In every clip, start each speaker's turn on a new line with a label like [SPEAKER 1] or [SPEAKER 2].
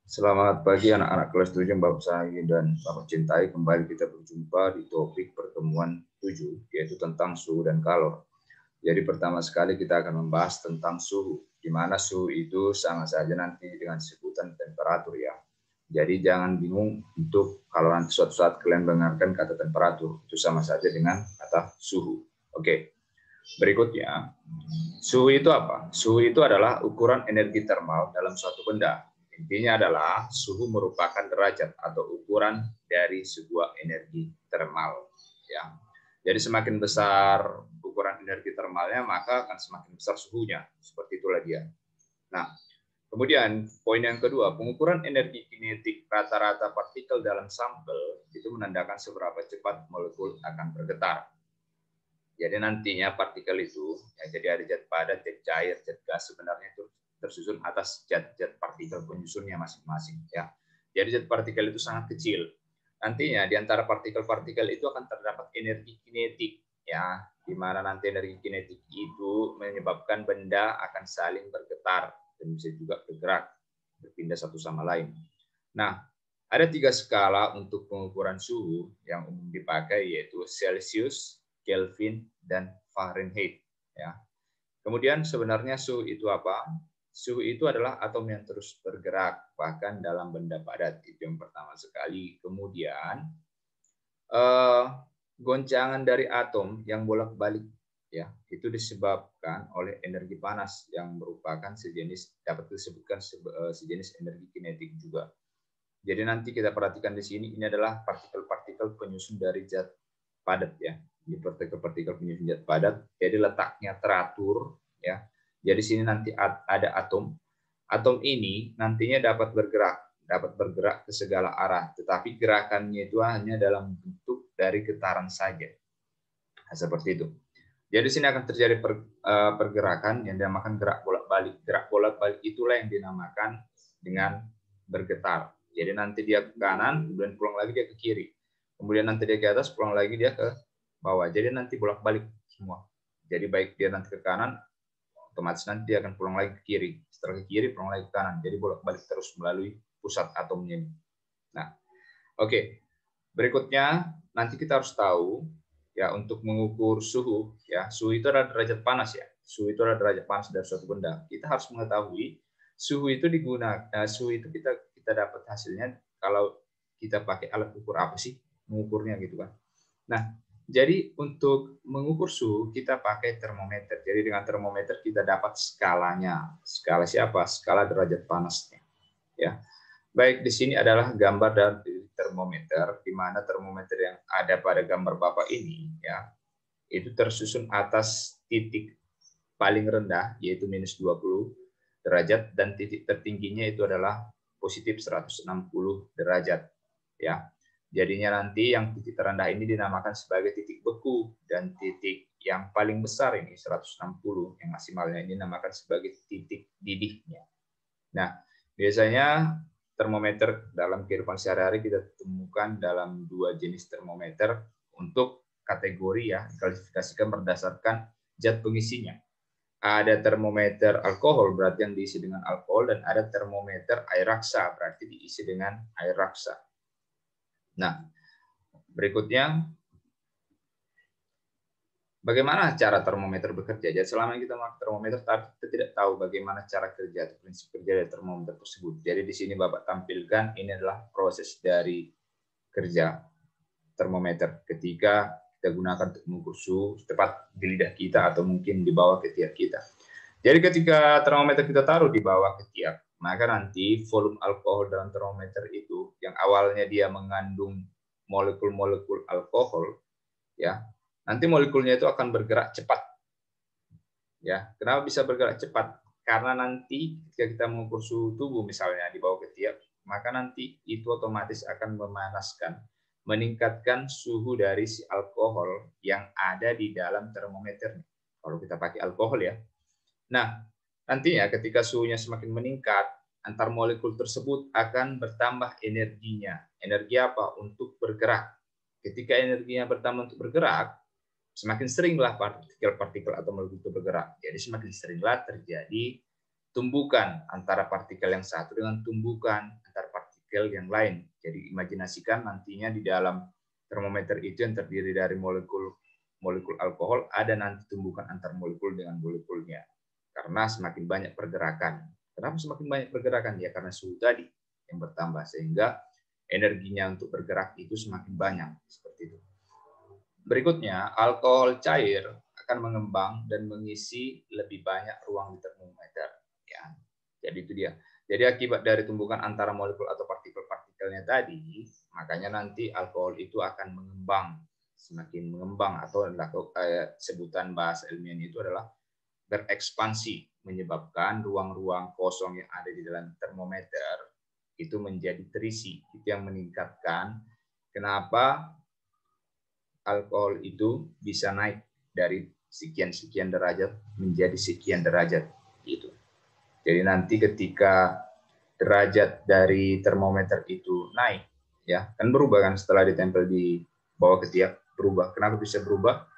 [SPEAKER 1] Selamat pagi anak-anak kelas 7 Bapak sayangi dan Bapak cintai. Kembali kita berjumpa di topik pertemuan 7, yaitu tentang suhu dan kalor. Jadi pertama sekali kita akan membahas tentang suhu, di mana suhu itu sama saja nanti dengan sebutan temperatur ya. Jadi jangan bingung untuk kalau nanti suatu saat kalian mendengarkan kata temperatur, itu sama saja dengan kata suhu. Oke, berikutnya, suhu itu apa? Suhu itu adalah ukuran energi termal dalam suatu benda. Intinya adalah suhu merupakan derajat atau ukuran dari sebuah energi termal. Ya. Jadi semakin besar ukuran energi termalnya, maka akan semakin besar suhunya. Seperti itulah dia. Nah, kemudian poin yang kedua, pengukuran energi kinetik rata-rata partikel dalam sampel itu menandakan seberapa cepat molekul akan bergetar. Jadi nantinya partikel itu, ya, jadi ada zat padat, zat cair, zat gas, sebenarnya itu tersusun atas zat-zat partikel penyusunnya masing-masing. Ya. Jadi zat partikel itu sangat kecil. Nantinya di antara partikel-partikel itu akan terdapat energi kinetik, ya, di mana nanti energi kinetik itu menyebabkan benda akan saling bergetar dan bisa juga bergerak, berpindah satu sama lain. Nah, ada 3 skala untuk pengukuran suhu yang umum dipakai, yaitu Celsius, Kelvin, dan Fahrenheit. Ya. Kemudian sebenarnya suhu itu apa? Suhu itu adalah atom yang terus bergerak, bahkan dalam benda padat. Itu yang pertama sekali. Kemudian goncangan dari atom yang bolak-balik, ya, itu disebabkan oleh energi panas yang merupakan sejenis, dapat disebutkan sejenis energi kinetik juga. Jadi nanti kita perhatikan di sini, ini adalah partikel-partikel penyusun dari zat padat ya. Di partikel-partikel penyusun zat padat, jadi letaknya teratur ya. Jadi sini nanti ada atom. Atom ini nantinya dapat bergerak ke segala arah, tetapi gerakannya itu hanya dalam bentuk dari getaran saja. Nah, seperti itu. Jadi sini akan terjadi pergerakan yang dinamakan gerak bolak-balik. Gerak bolak-balik itulah yang dinamakan dengan bergetar. Jadi nanti dia ke kanan, kemudian pulang lagi dia ke kiri. Kemudian nanti dia ke atas, pulang lagi dia ke bawah. Jadi nanti bolak-balik semua. Jadi baik dia nanti ke kanan, otomatis nanti dia akan pulang lagi ke kiri. Setelah ke kiri, pulang lagi ke kanan. Jadi bolak-balik terus melalui pusat atomnya ini. Nah, oke. Berikutnya, nanti kita harus tahu ya untuk mengukur suhu. Ya, suhu itu adalah derajat panas ya. Suhu itu adalah derajat panas dari suatu benda. Kita harus mengetahui suhu itu suhu itu kita dapat hasilnya kalau kita pakai alat ukur apa sih mengukurnya gitu kan. Nah, jadi untuk mengukur suhu kita pakai termometer. Jadi dengan termometer kita dapat skalanya. Skala siapa? Skala derajat panasnya. Ya. Baik, di sini adalah gambar dari termometer, di mana termometer yang ada pada gambar Bapak ini ya, itu tersusun atas titik paling rendah yaitu minus 20 derajat dan titik tertingginya itu adalah positif 160 derajat ya. Jadinya nanti yang titik terendah ini dinamakan sebagai titik beku dan titik yang paling besar ini 160 yang maksimalnya ini dinamakan sebagai titik didihnya. Nah, biasanya termometer dalam kehidupan sehari-hari kita temukan dalam 2 jenis termometer untuk kategori ya, diklasifikasikan berdasarkan zat pengisinya. Ada termometer alkohol berarti yang diisi dengan alkohol dan ada termometer air raksa berarti diisi dengan air raksa. Nah, berikutnya bagaimana cara termometer bekerja? Jadi selama kita memakai termometer, kita tidak tahu bagaimana cara kerja atau prinsip kerja dari termometer tersebut. Jadi di sini Bapak tampilkan ini adalah proses dari kerja termometer ketika kita gunakan untuk mengukur suhu tepat di lidah kita atau mungkin di bawah ketiak kita. Jadi ketika termometer kita taruh di bawah ketiak, maka nanti volume alkohol dalam termometer itu yang awalnya dia mengandung molekul-molekul alkohol, ya, nanti molekulnya itu akan bergerak cepat. Ya, kenapa bisa bergerak cepat? Karena nanti ketika kita mengukur suhu tubuh misalnya di bawah ketiak, maka nanti itu otomatis akan memanaskan, meningkatkan suhu dari si alkohol yang ada di dalam termometer. Kalau kita pakai alkohol ya. Nah, nantinya ketika suhunya semakin meningkat, antar molekul tersebut akan bertambah energinya. Energi apa? Untuk bergerak. Ketika energinya bertambah untuk bergerak, semakin seringlah partikel-partikel atau molekul itu bergerak. Jadi semakin seringlah terjadi tumbukan antara partikel yang satu dengan tumbukan antara partikel yang lain. Jadi imajinasikan nantinya di dalam termometer itu yang terdiri dari molekul alkohol, ada nanti tumbukan antar molekul dengan molekulnya. Karena semakin banyak pergerakan. Kenapa semakin banyak pergerakan? Ya karena suhu tadi yang bertambah, sehingga energinya untuk bergerak itu semakin banyak. Seperti itu. Berikutnya, alkohol cair akan mengembang dan mengisi lebih banyak ruang di termometer. Ya, jadi itu dia. Jadi akibat dari tumbukan antara molekul atau partikel-partikelnya tadi, makanya nanti alkohol itu akan mengembang, semakin mengembang, atau sebutan bahasa ilmiahnya itu adalah berekspansi, menyebabkan ruang-ruang kosong yang ada di dalam termometer itu menjadi terisi. Itu yang meningkatkan kenapa alkohol itu bisa naik dari sekian-sekian derajat menjadi sekian derajat gitu. Jadi nanti ketika derajat dari termometer itu naik, ya kan berubah kan setelah ditempel di bawah ketiak, berubah. Kenapa bisa berubah?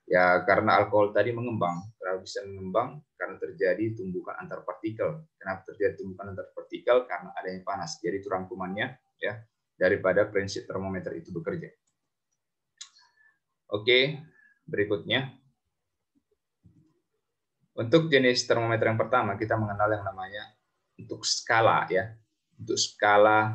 [SPEAKER 1] Ya karena alkohol tadi mengembang. Kenapa bisa mengembang? Karena terjadi tumbukan antar partikel. Kenapa terjadi tumbukan antar partikel? Karena adanya panas. Jadi itu rangkumannya ya daripada prinsip termometer itu bekerja. Oke, berikutnya. Untuk jenis termometer yang pertama, kita mengenal yang namanya untuk skala ya. Untuk skala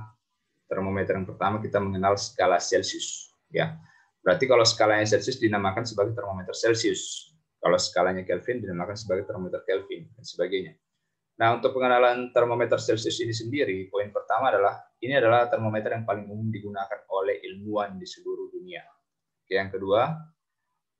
[SPEAKER 1] termometer yang pertama kita mengenal skala Celsius ya. Berarti kalau skalanya Celsius dinamakan sebagai termometer Celsius. Kalau skalanya Kelvin dinamakan sebagai termometer Kelvin dan sebagainya. Nah, untuk pengenalan termometer Celsius ini sendiri, poin pertama adalah ini adalah termometer yang paling umum digunakan oleh ilmuwan di seluruh dunia. Yang kedua,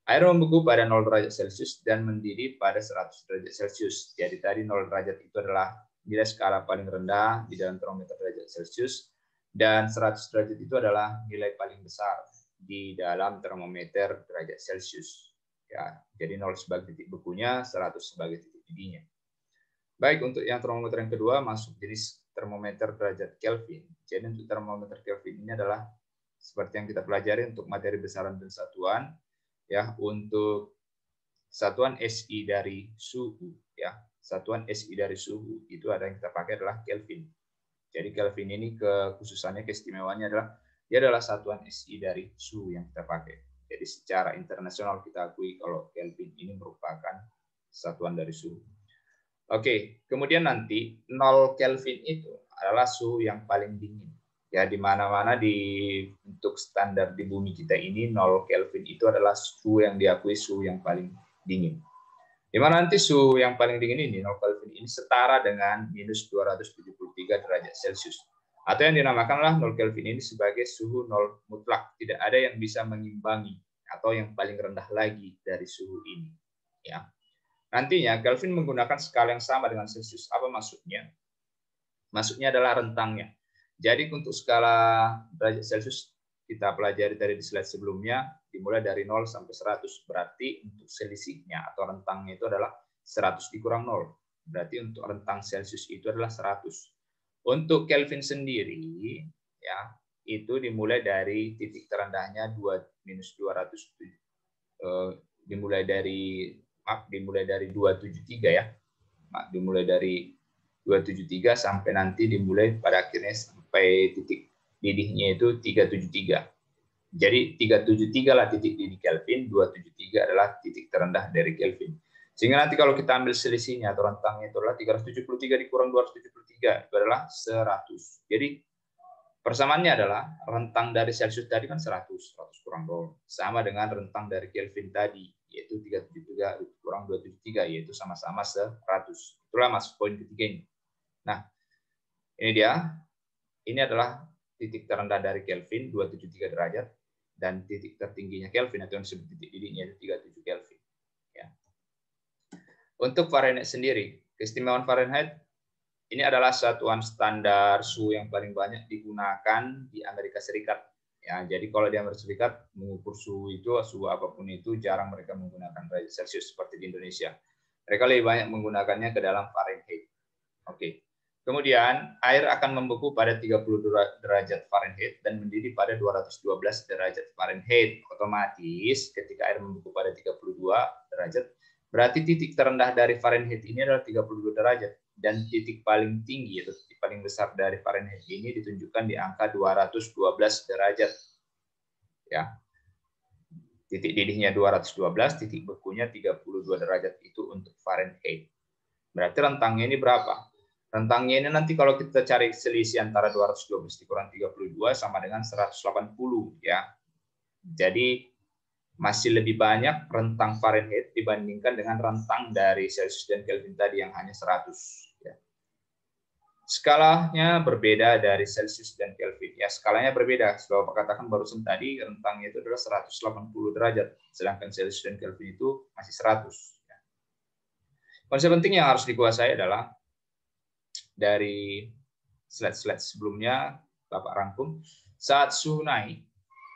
[SPEAKER 1] air membeku pada 0 derajat Celcius dan mendidih pada 100 derajat Celcius. Jadi tadi 0 derajat itu adalah nilai skala paling rendah di dalam termometer derajat Celcius, dan 100 derajat itu adalah nilai paling besar di dalam termometer derajat Celcius. Ya, jadi 0 sebagai titik bekunya, 100 sebagai titik didihnya. Baik, untuk yang termometer yang kedua masuk jenis termometer derajat Kelvin. Jadi untuk termometer Kelvin ini adalah seperti yang kita pelajari untuk materi besaran dan satuan. Ya, untuk satuan SI dari suhu ya, satuan SI dari suhu itu ada yang kita pakai adalah Kelvin. Jadi Kelvin ini kekhususannya, keistimewaannya adalah dia adalah satuan SI dari suhu yang kita pakai. Jadi secara internasional kita akui kalau Kelvin ini merupakan satuan dari suhu. Oke, kemudian nanti 0 Kelvin itu adalah suhu yang paling dingin. Ya, di mana-mana untuk standar di bumi kita ini 0 Kelvin itu adalah suhu yang diakui suhu yang paling dingin. Di mana nanti suhu yang paling dingin ini 0 Kelvin ini setara dengan minus 273 derajat Celcius. Atau yang dinamakanlah 0 Kelvin ini sebagai suhu 0 mutlak. Tidak ada yang bisa mengimbangi atau yang paling rendah lagi dari suhu ini. Ya. Nantinya Kelvin menggunakan skala yang sama dengan Celcius. Apa maksudnya? Maksudnya adalah rentangnya. Jadi untuk skala derajat Celcius kita pelajari tadi di slide sebelumnya, dimulai dari 0 sampai 100. Berarti untuk selisihnya atau rentangnya itu adalah 100 dikurang 0. Berarti untuk rentang Celcius itu adalah 100. Untuk Kelvin sendiri, ya itu dimulai dari titik terendahnya minus 200. Dimulai dari 273 ya. Dimulai dari 273 sampai nanti dimulai pada akhirnya sampai titik didihnya itu 373. Jadi 373 lah titik didih Kelvin, 273 adalah titik terendah dari Kelvin. Sehingga nanti kalau kita ambil selisihnya atau rentangnya itu adalah 373 dikurang 273 itu adalah 100. Jadi persamaannya adalah rentang dari Celcius tadi kan 100 kurang 0. Sama dengan rentang dari Kelvin tadi, yaitu 373 kurang 273, yaitu sama-sama 100. Itulah masuk poin ketiga ini. Nah, ini dia. Ini adalah titik terendah dari Kelvin, 273 derajat, dan titik tertingginya Kelvin atau yang disebut titik didihnya 37 Kelvin. Ya. Untuk Fahrenheit sendiri, keistimewaan Fahrenheit ini adalah satuan standar suhu yang paling banyak digunakan di Amerika Serikat. Ya, jadi kalau di Amerika Serikat mengukur suhu itu, suhu apapun itu, jarang mereka menggunakan derajat Celcius seperti di Indonesia. Mereka lebih banyak menggunakannya ke dalam Fahrenheit. Oke. Kemudian air akan membeku pada 30 derajat Fahrenheit dan mendidih pada 212 derajat Fahrenheit. Otomatis ketika air membeku pada 32 derajat, berarti titik terendah dari Fahrenheit ini adalah 32 derajat. Dan titik paling tinggi, yaitu titik paling besar dari Fahrenheit ini ditunjukkan di angka 212 derajat. Ya. Titik didihnya 212, titik bekunya 32 derajat itu untuk Fahrenheit. Berarti rentangnya ini berapa? Rentangnya ini nanti kalau kita cari selisih antara 212 dikurang 32 sama dengan 180 ya. Jadi masih lebih banyak rentang Fahrenheit dibandingkan dengan rentang dari Celsius dan Kelvin tadi yang hanya 100 ya. Skalanya berbeda dari Celsius dan Kelvin. Ya, skalanya berbeda. Setelah Bapak katakan barusan tadi, rentangnya itu adalah 180 derajat. Sedangkan Celsius dan Kelvin itu masih 100. Ya. Konsep penting yang harus dikuasai adalah dari slide-slide sebelumnya, Bapak rangkum. Saat suhu naik,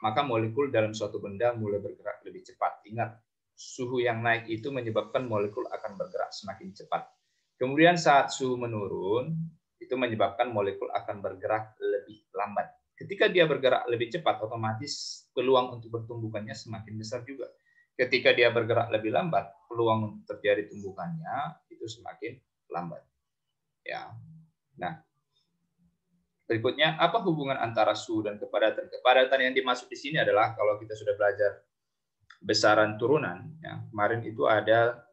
[SPEAKER 1] maka molekul dalam suatu benda mulai bergerak lebih cepat. Ingat, suhu yang naik itu menyebabkan molekul akan bergerak semakin cepat. Kemudian saat suhu menurun, itu menyebabkan molekul akan bergerak lebih lambat. Ketika dia bergerak lebih cepat, otomatis peluang untuk bertumbukannya semakin besar juga. Ketika dia bergerak lebih lambat, peluang untuk terjadi tumbukannya itu semakin lambat. Ya. Nah, berikutnya, apa hubungan antara suhu dan kepadatan? Kepadatan yang dimaksud di sini adalah kalau kita sudah belajar besaran turunan, ya, kemarin itu ada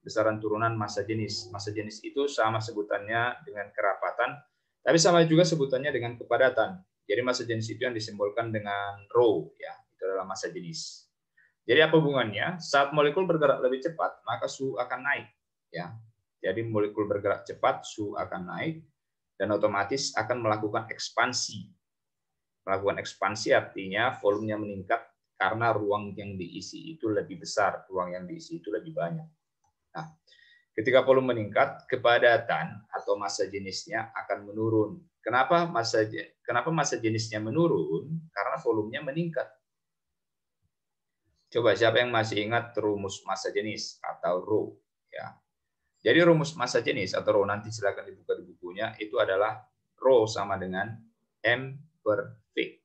[SPEAKER 1] besaran turunan massa jenis. Massa jenis itu sama sebutannya dengan kerapatan, tapi sama juga sebutannya dengan kepadatan. Jadi massa jenis itu yang disimbolkan dengan rho, ya, itu adalah massa jenis. Jadi apa hubungannya? Saat molekul bergerak lebih cepat, maka suhu akan naik, ya. Jadi molekul bergerak cepat, suhu akan naik, dan otomatis akan melakukan ekspansi. Melakukan ekspansi artinya volumenya meningkat karena ruang yang diisi itu lebih besar, ruang yang diisi itu lebih banyak. Nah, ketika volume meningkat, kepadatan atau massa jenisnya akan menurun. Kenapa massa jenisnya menurun? Karena volumenya meningkat. Coba siapa yang masih ingat rumus massa jenis atau rho? Ya. Jadi rumus massa jenis atau rho, nanti silakan dibuka di bukunya, itu adalah rho sama dengan M per V.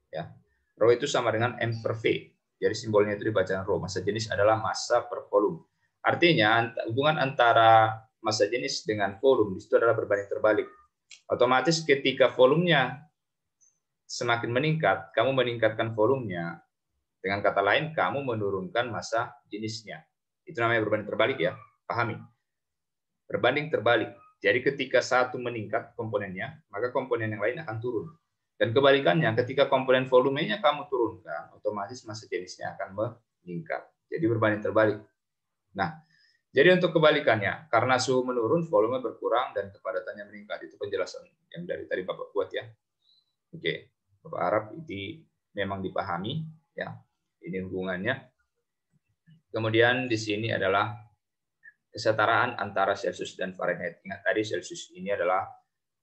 [SPEAKER 1] Ya. Rho itu sama dengan M per V. Jadi simbolnya itu dibaca rho. Massa jenis adalah massa per volume. Artinya hubungan antara massa jenis dengan volume itu adalah berbanding terbalik. Otomatis ketika volumenya semakin meningkat, kamu meningkatkan volumenya. Dengan kata lain, kamu menurunkan massa jenisnya. Itu namanya berbanding terbalik ya, pahami. Berbanding terbalik. Jadi ketika satu meningkat komponennya, maka komponen yang lain akan turun. Dan kebalikannya, ketika komponen volumenya kamu turunkan, otomatis massa jenisnya akan meningkat. Jadi berbanding terbalik. Nah, jadi untuk kebalikannya, karena suhu menurun, volume berkurang, dan kepadatannya meningkat. Itu penjelasan yang dari tadi Bapak buat ya. Oke, Bapak harap ini memang dipahami. Ya, ini hubungannya. Kemudian di sini adalah kesetaraan antara Celsius dan Fahrenheit. Ingat tadi Celsius ini adalah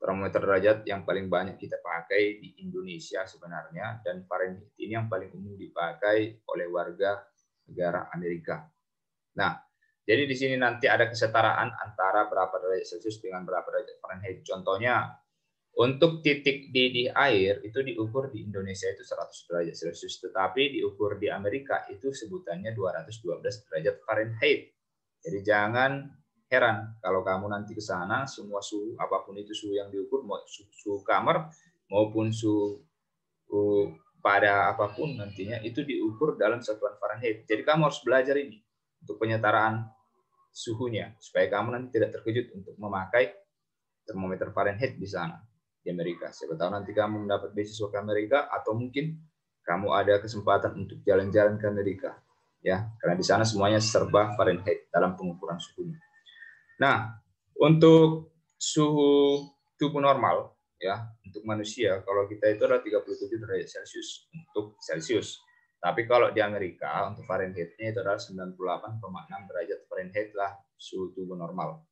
[SPEAKER 1] termometer derajat yang paling banyak kita pakai di Indonesia sebenarnya, dan Fahrenheit ini yang paling umum dipakai oleh warga negara Amerika. Nah, jadi di sini nanti ada kesetaraan antara berapa derajat Celcius dengan berapa derajat Fahrenheit. Contohnya, untuk titik didih air itu diukur di Indonesia itu 100 derajat Celcius, tetapi diukur di Amerika itu sebutannya 212 derajat Fahrenheit. Jadi jangan heran kalau kamu nanti ke sana, semua suhu, apapun itu suhu yang diukur, mau suhu kamar maupun suhu pada apapun nantinya, itu diukur dalam satuan Fahrenheit. Jadi kamu harus belajar ini untuk penyetaraan suhunya, supaya kamu nanti tidak terkejut untuk memakai termometer Fahrenheit di sana, di Amerika. Siapa tahu nanti kamu mendapat beasiswa ke Amerika, atau mungkin kamu ada kesempatan untuk jalan-jalan ke Amerika. Ya, karena di sana semuanya serba Fahrenheit dalam pengukuran suhunya. Nah, untuk suhu tubuh normal, ya, untuk manusia, kalau kita itu adalah 37 derajat Celcius untuk Celcius. Tapi kalau di Amerika untuk Fahrenheit-nya itu adalah 98,6 derajat Fahrenheit lah suhu tubuh normal.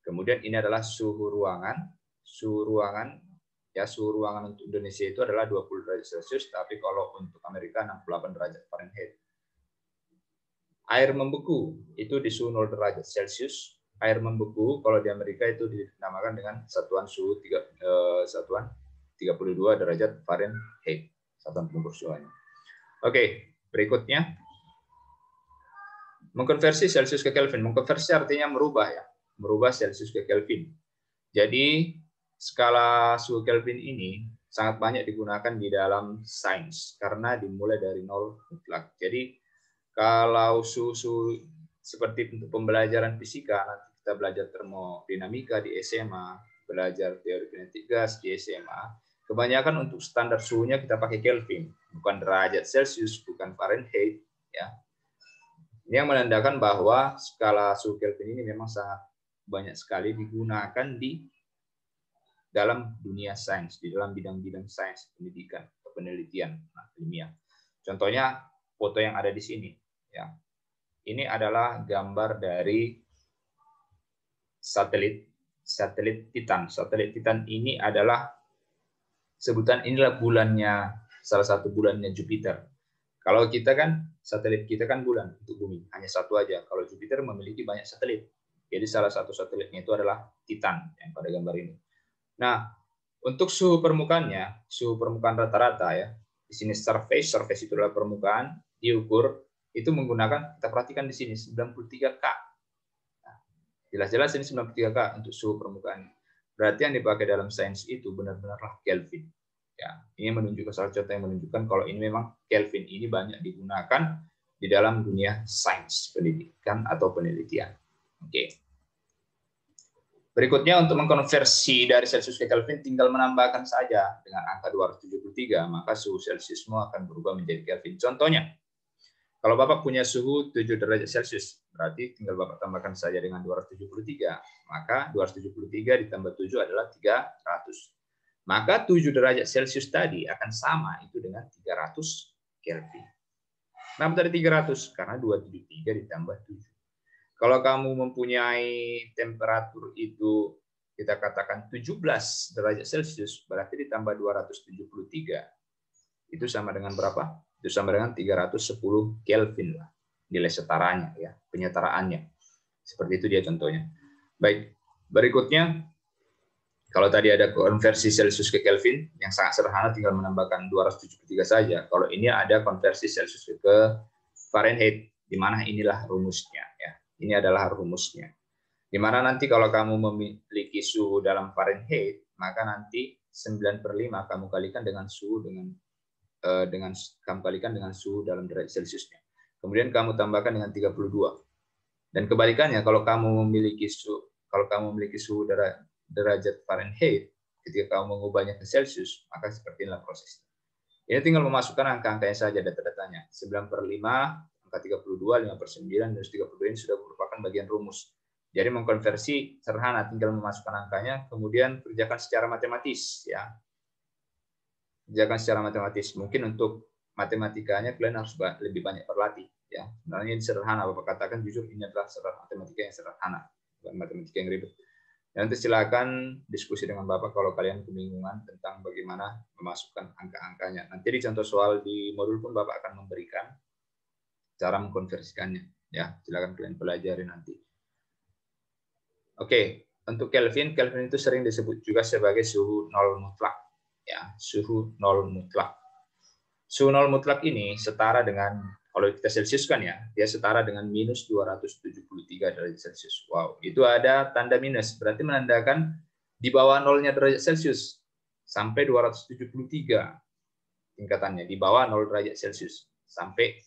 [SPEAKER 1] Kemudian ini adalah suhu ruangan. Suhu ruangan untuk Indonesia itu adalah 20 derajat Celcius, tapi kalau untuk Amerika 68 derajat Fahrenheit. Air membeku itu di suhu 0 derajat Celcius. Air membeku kalau di Amerika itu dinamakan dengan satuan suhu 32 derajat Fahrenheit, satuan pengukur suhunya. Oke, berikutnya mengkonversi Celsius ke Kelvin. Mengkonversi artinya merubah ya, merubah Celsius ke Kelvin. Jadi skala suhu Kelvin ini sangat banyak digunakan di dalam sains karena dimulai dari nol mutlak. Jadi kalau suhu seperti untuk pembelajaran fisika, nanti kita belajar termodinamika di SMA, belajar teori kinetik gas di SMA, kebanyakan untuk standar suhunya kita pakai Kelvin, bukan derajat Celcius, bukan Fahrenheit, ya. Ini yang menandakan bahwa skala suhu Kelvin ini memang sangat banyak sekali digunakan di dalam dunia sains, di dalam bidang-bidang sains, pendidikan, penelitian ilmiah. Contohnya foto yang ada di sini, ya. Ini adalah gambar dari satelit Titan. Satelit Titan ini adalah inilah bulannya, salah satu bulannya Jupiter. Kalau kita kan, satelit kita kan bulan untuk bumi, hanya satu aja. Kalau Jupiter memiliki banyak satelit. Jadi salah satu satelitnya itu adalah Titan yang pada gambar ini. Nah, untuk suhu permukaannya, suhu permukaan rata-rata ya. Di sini surface itu adalah permukaan, diukur itu menggunakan, kita perhatikan di sini 93K. Nah, jelas-jelas ini 93K untuk suhu permukaan. Berarti yang dipakai dalam sains itu benar-benarlah Kelvin. Ya, ini menunjukkan salah contoh yang menunjukkan kalau ini memang Kelvin ini banyak digunakan di dalam dunia sains, pendidikan atau penelitian. Oke. Berikutnya untuk mengkonversi dari Celsius ke Kelvin tinggal menambahkan saja dengan angka 273, maka suhu Celsiusmu akan berubah menjadi Kelvin. Contohnya, kalau Bapak punya suhu 7 derajat Celcius, berarti tinggal Bapak tambahkan saja dengan 273, maka 273 ditambah 7 adalah 300. Maka 7 derajat Celcius tadi akan sama itu dengan 300 Kelvin. Kenapa tadi 300? Karena 273 ditambah 7. Kalau kamu mempunyai temperatur itu kita katakan 17 derajat Celcius, berarti ditambah 273. Itu sama dengan berapa? Itu sama dengan 310 Kelvin lah. Nilai setaranya ya, penyetaraannya. Seperti itu dia contohnya. Baik, berikutnya kalau tadi ada konversi Celsius ke Kelvin, yang sangat sederhana tinggal menambahkan 273 saja. Kalau ini ada konversi Celsius ke Fahrenheit, di mana inilah rumusnya. Ya. Ini adalah rumusnya. Di mana nanti kalau kamu memiliki suhu dalam Fahrenheit, maka nanti 9/5 kamu kalikan dengan suhu kamu kalikan dengan suhu dalam derajat Celsiusnya. Kemudian kamu tambahkan dengan 32. Dan kebalikannya, kalau kamu memiliki suhu derajat Fahrenheit, ketika kamu mengubahnya ke Celsius, maka seperti inilah prosesnya. Ini tinggal memasukkan angka-angkanya saja, data-datanya. 9/5, angka 32, 5/9, dan 32 ini sudah merupakan bagian rumus. Jadi mengkonversi sederhana, tinggal memasukkan angkanya, kemudian kerjakan secara matematis. Ya. Kerjakan secara matematis. Mungkin untuk matematikanya kalian harus lebih banyak berlatih. Ya. Sebenarnya ini sederhana, Bapak katakan jujur, ini adalah matematika yang sederhana, bukan matematika yang ribet. Nanti silakan diskusi dengan Bapak kalau kalian kebingungan tentang bagaimana memasukkan angka-angkanya. Nanti di contoh soal di modul pun Bapak akan memberikan cara mengkonversikannya. Ya, silakan kalian pelajari nanti. Oke, untuk Kelvin itu sering disebut juga sebagai suhu nol mutlak. Ya, suhu nol mutlak. Suhu nol mutlak ini setara dengan, kalau kita Celsius kan ya, dia setara dengan minus 273 derajat Celcius. Wow, itu ada tanda minus, berarti menandakan di bawah nolnya derajat Celcius sampai 273 tingkatannya, di bawah 0 derajat Celcius sampai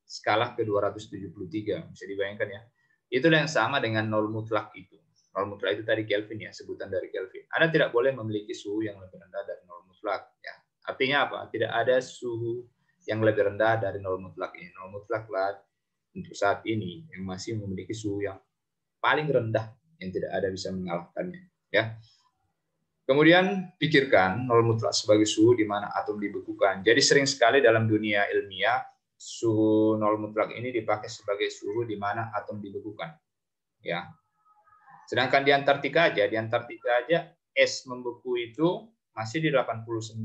[SPEAKER 1] skala ke 273. Bisa dibayangkan ya. Itulah yang sama dengan nol mutlak itu. Nol mutlak itu tadi Kelvin ya, sebutan dari Kelvin. Anda tidak boleh memiliki suhu yang lebih rendah dari nol mutlak. Ya. Artinya apa? Tidak ada suhu yang lebih rendah dari nol mutlak ini. Nol mutlak lah untuk saat ini yang masih memiliki suhu yang paling rendah yang tidak ada bisa mengalahkannya. Ya. Kemudian pikirkan nol mutlak sebagai suhu di mana atom dibekukan. Jadi sering sekali dalam dunia ilmiah suhu nol mutlak ini dipakai sebagai suhu di mana atom dibekukan. Ya. Sedangkan di Antartika aja es membeku itu masih di 89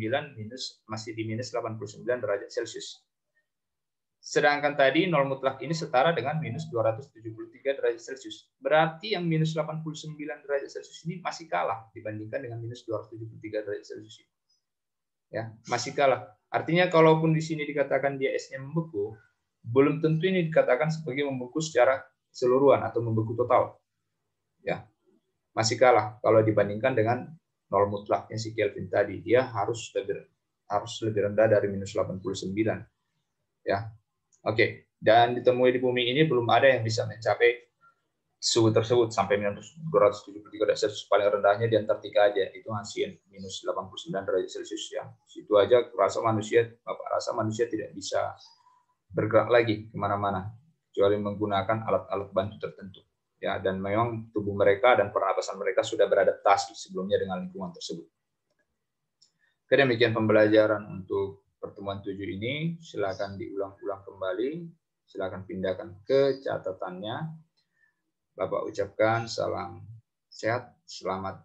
[SPEAKER 1] masih di minus 89 derajat Celcius. Sedangkan tadi nol mutlak ini setara dengan minus 273 derajat Celcius. Berarti yang minus 89 derajat Celcius ini masih kalah dibandingkan dengan minus 273 derajat Celcius. Ya, masih kalah. Artinya kalaupun di sini dikatakan dia esnya membeku, belum tentu ini dikatakan sebagai membeku secara keseluruhan atau membeku total. Ya, masih kalah kalau dibandingkan dengan nol mutlaknya si Kelvin tadi, dia harus lebih rendah dari minus 89. Ya, oke. Dan ditemui di bumi ini belum ada yang bisa mencapai suhu tersebut sampai minus 273 derajat Celcius. Paling rendahnya di Antartika aja, itu masih minus 89 derajat Celcius ya. Situ aja Bapak rasa manusia tidak bisa bergerak lagi kemana-mana kecuali menggunakan alat-alat bantu tertentu. Ya, dan memang tubuh mereka dan pernapasan mereka sudah beradaptasi sebelumnya dengan lingkungan tersebut. Oke, demikian pembelajaran untuk pertemuan 7 ini. Silakan diulang-ulang kembali. Silakan pindahkan ke catatannya. Bapak ucapkan salam sehat, selamat